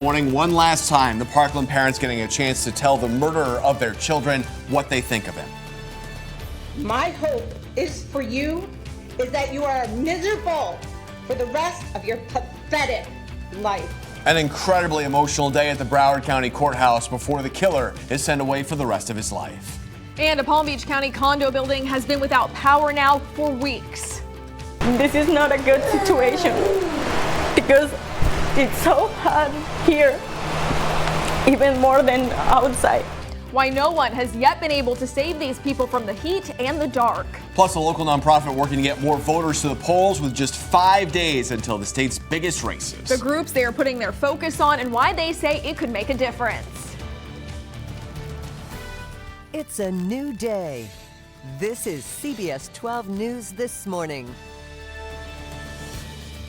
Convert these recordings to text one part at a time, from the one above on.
Morning, one last time, the Parkland parents getting a chance to tell the murderer of their children what they think of him. My hope is for you is that you are miserable for the rest of your pathetic life. An incredibly emotional day at the Broward County Courthouse before the killer is sent away for the rest of his life. And a Palm Beach County condo building has been without power now for weeks. This is not a good situation because it's so hot here, even more than outside. Why no one has yet been able to save these people from the heat and the dark. Plus, a local nonprofit working to get more voters to the polls with just 5 days until the state's biggest races. The groups they are putting their focus on and why they say it could make a difference. It's a new day. This is CBS 12 News This Morning.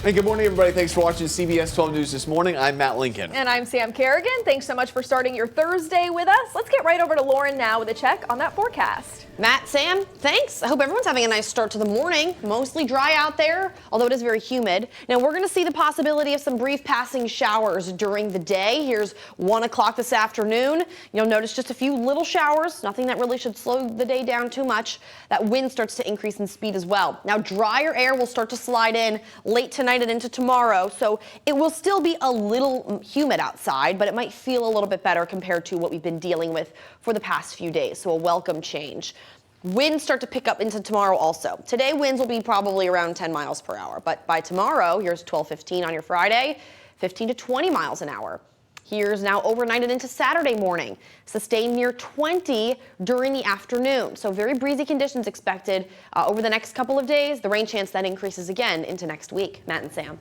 Hey, good morning, everybody. Thanks for watching CBS 12 News This Morning. I'm Matt Lincoln. And I'm Sam Kerrigan. Thanks so much for starting your Thursday with us. Let's get right over to Lauren now with a check on that forecast. Matt, Sam, thanks. I hope everyone's having a nice start to the morning. Mostly dry out there, although it is very humid. Now, we're going to see the possibility of some brief passing showers during the day. Here's 1 o'clock this afternoon. You'll notice just a few little showers, nothing that really should slow the day down too much. That wind starts to increase in speed as well. Now, drier air will start to slide in late tonight and into tomorrow, so it will still be a little humid outside, but it might feel a little bit better compared to what we've been dealing with for the past few days, so a welcome change. Winds start to pick up into tomorrow also. Today, winds will be probably around 10 miles per hour, but by tomorrow, here's 12:15 on your Friday, 15 to 20 miles an hour. Here's now overnight and into Saturday morning, sustained near 20 during the afternoon. So very breezy conditions expected over the next couple of days. The rain chance that increases again into next week. Matt and Sam.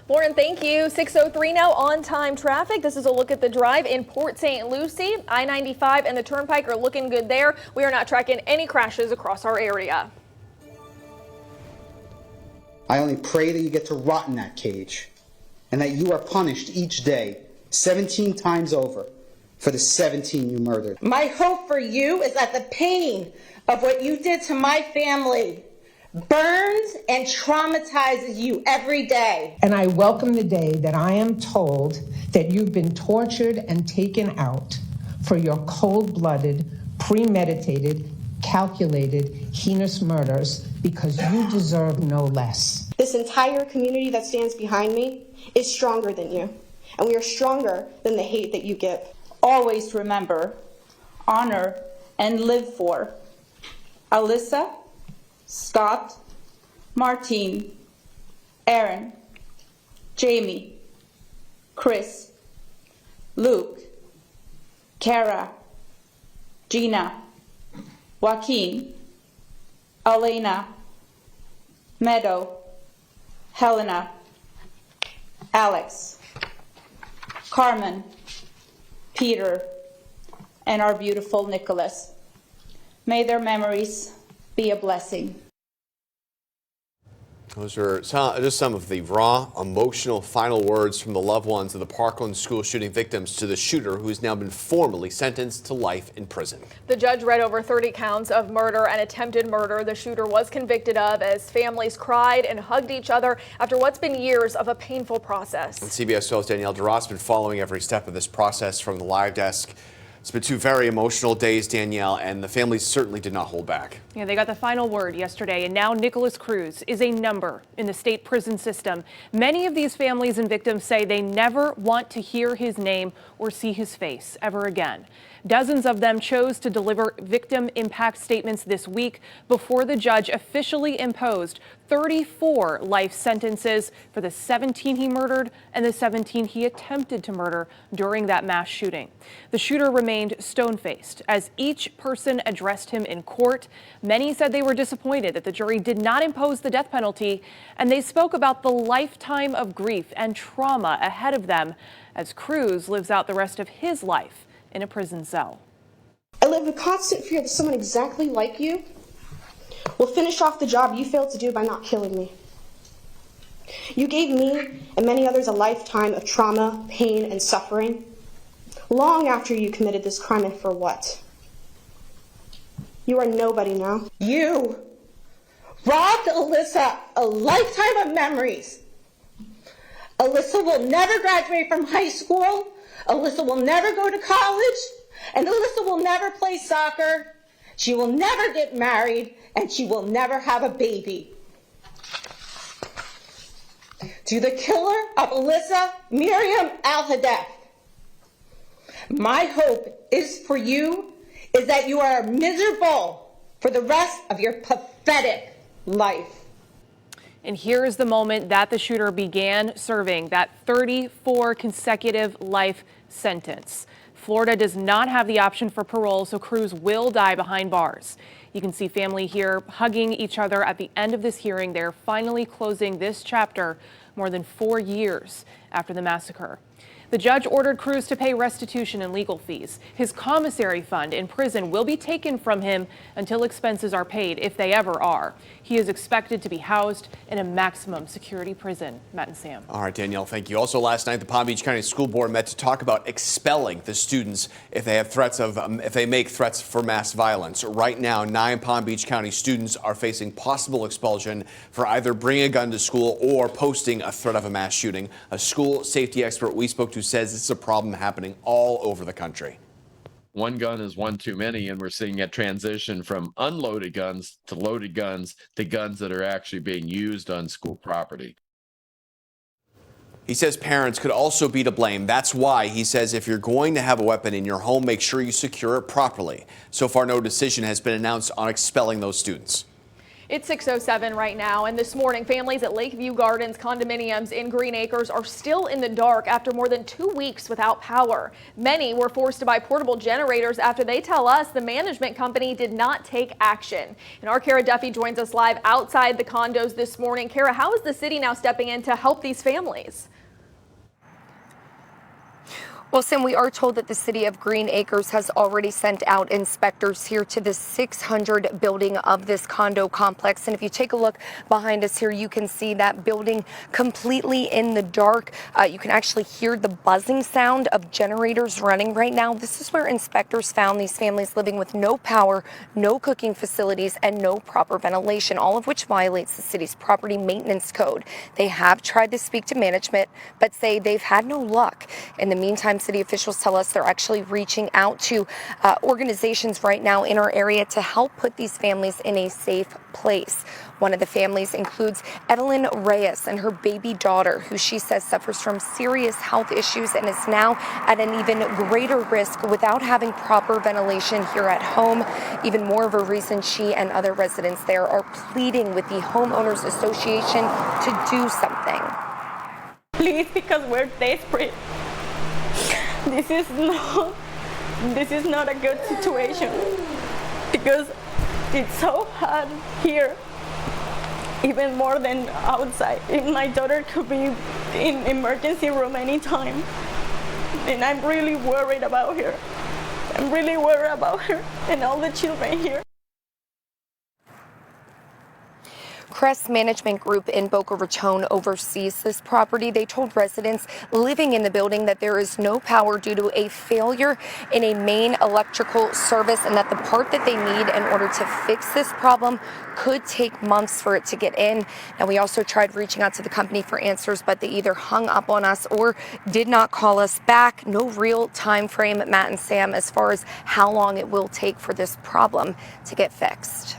Lauren, thank you. 6:03 now, on-time traffic. This is a look at the drive in Port St. Lucie. I-95 and the Turnpike are looking good there. We are not tracking any crashes across our area. I only pray that you get to rot in that cage and that you are punished each day 17 times over for the 17 you murdered. My hope for you is that the pain of what you did to my family burns and traumatizes you every day. And I welcome the day that I am told that you've been tortured and taken out for your cold-blooded, premeditated, calculated, heinous murders because you deserve no less. This entire community that stands behind me is stronger than you. And we are stronger than the hate that you give. Always remember, honor, and live for Alyssa, Scott, Martine, Aaron, Jamie, Chris, Luke, Kara, Gina, Joaquin, Elena, Meadow, Helena, Alex, Carmen, Peter, and our beautiful Nicholas. May their memories be a blessing. Those are just some of the raw, emotional final words from the loved ones of the Parkland school shooting victims to the shooter, who has now been formally sentenced to life in prison. The judge read over 30 counts of murder and attempted murder the shooter was convicted of as families cried and hugged each other after what's been years of a painful process. And CBS 12's Danielle DeRoss has been following every step of this process from the live desk. It's been 2 very emotional days, Danielle, and the families certainly did not hold back. Yeah, they got the final word yesterday, and now Nikolas Cruz is a number in the state prison system. Many of these families and victims say they never want to hear his name or see his face ever again. Dozens of them chose to deliver victim impact statements this week before the judge officially imposed 34 life sentences for the 17 he murdered and the 17 he attempted to murder during that mass shooting. The shooter remained stone-faced as each person addressed him in court. Many said they were disappointed that the jury did not impose the death penalty, and they spoke about the lifetime of grief and trauma ahead of them as Cruz lives out the rest of his life in a prison cell. I live in constant fear that someone exactly like you will finish off the job you failed to do by not killing me. You gave me and many others a lifetime of trauma, pain, and suffering, long after you committed this crime, and for what? You are nobody now. You robbed Alyssa a lifetime of memories, Alyssa will never graduate from high school. Alyssa will never go to college. And Alyssa will never play soccer. She will never get married. And she will never have a baby. To the killer of Alyssa Miriam Al-Hadef, my hope is for you is that you are miserable for the rest of your pathetic life. And here is the moment that the shooter began serving that 34 consecutive life sentence. Florida does not have the option for parole, so Cruz will die behind bars. You can see family here hugging each other at the end of this hearing. They're finally closing this chapter more than 4 years after the massacre. The judge ordered Cruz to pay restitution and legal fees. His commissary fund in prison will be taken from him until expenses are paid, if they ever are. He is expected to be housed in a maximum security prison. Matt and Sam. All right, Danielle, thank you. Also last night, the Palm Beach County School Board met to talk about expelling the students if they have if they make threats for mass violence. Right now, 9 Palm Beach County students are facing possible expulsion for either bringing a gun to school or posting a threat of a mass shooting. A school safety expert we spoke to says this is a problem happening all over the country. One gun is one too many, and we're seeing a transition from unloaded guns to loaded guns to guns that are actually being used on school property. He says parents could also be to blame. That's why he says if you're going to have a weapon in your home, make sure you secure it properly. So far, no decision has been announced on expelling those students. It's 6:07 right now, and this morning, families at Lakeview Gardens condominiums in Green Acres are still in the dark after more than 2 weeks without power. Many were forced to buy portable generators after they tell us the management company did not take action. And our Kara Duffy joins us live outside the condos this morning. Kara, how is the city now stepping in to help these families? Well, Sam, we are told that the city of Green Acres has already sent out inspectors here to the 600 building of this condo complex. And if you take a look behind us here, you can see that building completely in the dark. You can actually hear the buzzing sound of generators running right now. This is where inspectors found these families living with no power, no cooking facilities, and no proper ventilation, all of which violates the city's property maintenance code. They have tried to speak to management, but say they've had no luck. In the meantime, city officials tell us they're actually reaching out to organizations right now in our area to help put these families in a safe place. One of the families includes Edelyn Reyes and her baby daughter, who she says suffers from serious health issues and is now at an even greater risk without having proper ventilation here at home. Even more of a reason she and other residents there are pleading with the Homeowners Association to do something. Please, because we're desperate. This is not a good situation because it's so hard here, even more than outside. If my daughter could be in emergency room anytime, and I'm really worried about her. I'm really worried about her and all the children here. Crest Management Group in Boca Raton oversees this property. They told residents living in the building that there is no power due to a failure in a main electrical service and that the part that they need in order to fix this problem could take months for it to get in. And we also tried reaching out to the company for answers, but they either hung up on us or did not call us back. No real time frame, Matt and Sam, as far as how long it will take for this problem to get fixed.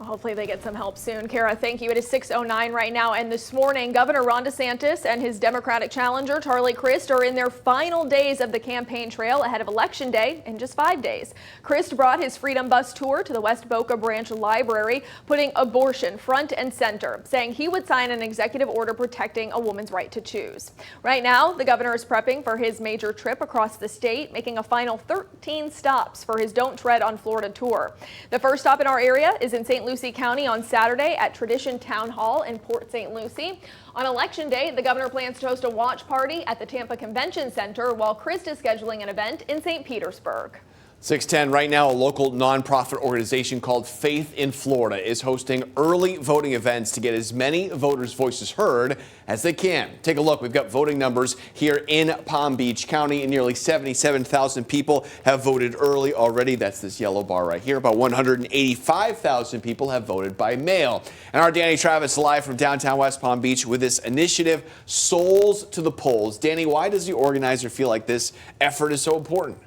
Hopefully they get some help soon. Kara, thank you. It is 6:09 right now, and this morning, Governor Ron DeSantis and his Democratic challenger, Charlie Crist, are in their final days of the campaign trail ahead of Election Day in just 5 days. Crist brought his Freedom Bus tour to the West Boca Branch Library, putting abortion front and center, saying he would sign an executive order protecting a woman's right to choose. Right now, the governor is prepping for his major trip across the state, making a final 13 stops for his Don't Tread on Florida tour. The first stop in our area is in St. Lucie County on Saturday at Tradition Town Hall in Port St. Lucie. On Election Day, the governor plans to host a watch party at the Tampa Convention Center, while Crist is scheduling an event in St. Petersburg. 6:10 right now, a local nonprofit organization called Faith in Florida is hosting early voting events to get as many voters' voices heard as they can. Take a look. We've got voting numbers here in Palm Beach County, and nearly 77,000 people have voted early already. That's this yellow bar right here. About 185,000 people have voted by mail. And our Danny Travis live from downtown West Palm Beach with this initiative, Souls to the Polls. Danny, why does the organizer feel like this effort is so important?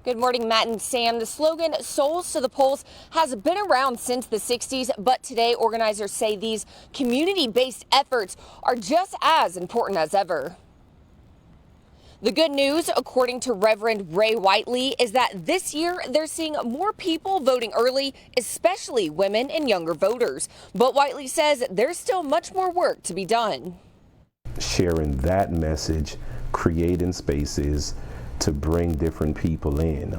Good morning, Matt and Sam. The slogan Souls to the Polls has been around since the 60s, but today organizers say these community-based efforts are just as important as ever. The good news, according to Reverend Ray Whiteley, is that this year they're seeing more people voting early, especially women and younger voters. But Whiteley says there's still much more work to be done. Sharing that message, creating spaces to bring different people in,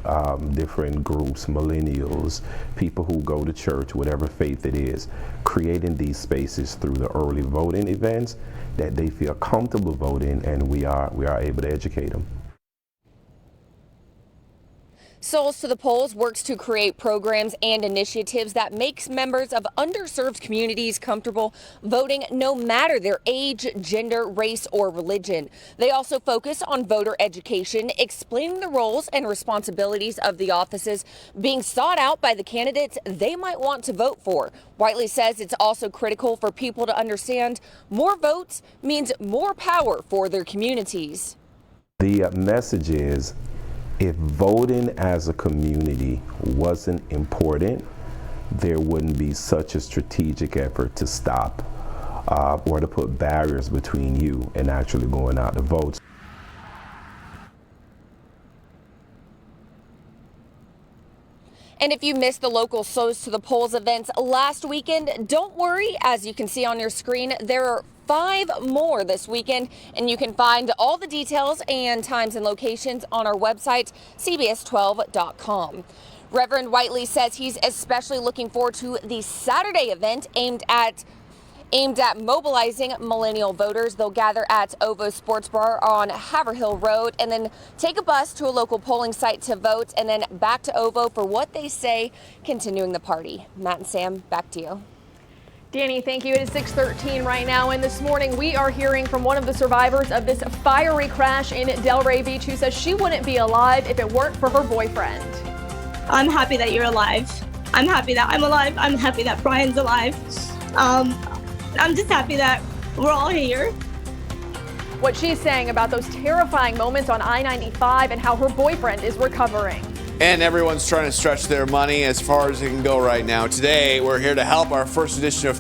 different groups, millennials, people who go to church, whatever faith it is, creating these spaces through the early voting events that they feel comfortable voting, and we are able to educate them. Souls to the Polls works to create programs and initiatives that makes members of underserved communities comfortable voting no matter their age, gender, race, or religion. They also focus on voter education, explaining the roles and responsibilities of the offices being sought out by the candidates they might want to vote for. Whiteley says it's also critical for people to understand more votes means more power for their communities. The message is, if voting as a community wasn't important, there wouldn't be such a strategic effort to stop or to put barriers between you and actually going out to vote. And if you missed the local Souls to the Polls events last weekend, don't worry. As you can see on your screen, there are 5 more this weekend, and you can find all the details and times and locations on our website, cbs12.com. Reverend Whiteley says he's especially looking forward to the Saturday event aimed at mobilizing millennial voters. They'll gather at OVO Sports Bar on Haverhill Road and then take a bus to a local polling site to vote, and then back to OVO for what they say continuing the party. Matt and Sam, back to you. Danny, thank you. It is 6:13 right now, and this morning we are hearing from one of the survivors of this fiery crash in Delray Beach, who says she wouldn't be alive if it weren't for her boyfriend. I'm happy that you're alive. I'm happy that I'm alive. I'm happy that Brian's alive. I'm just happy that we're all here. What she's saying about those terrifying moments on I-95 and how her boyfriend is recovering. And everyone's trying to stretch their money as far as it can go right now. Today, we're here to help. Our first edition of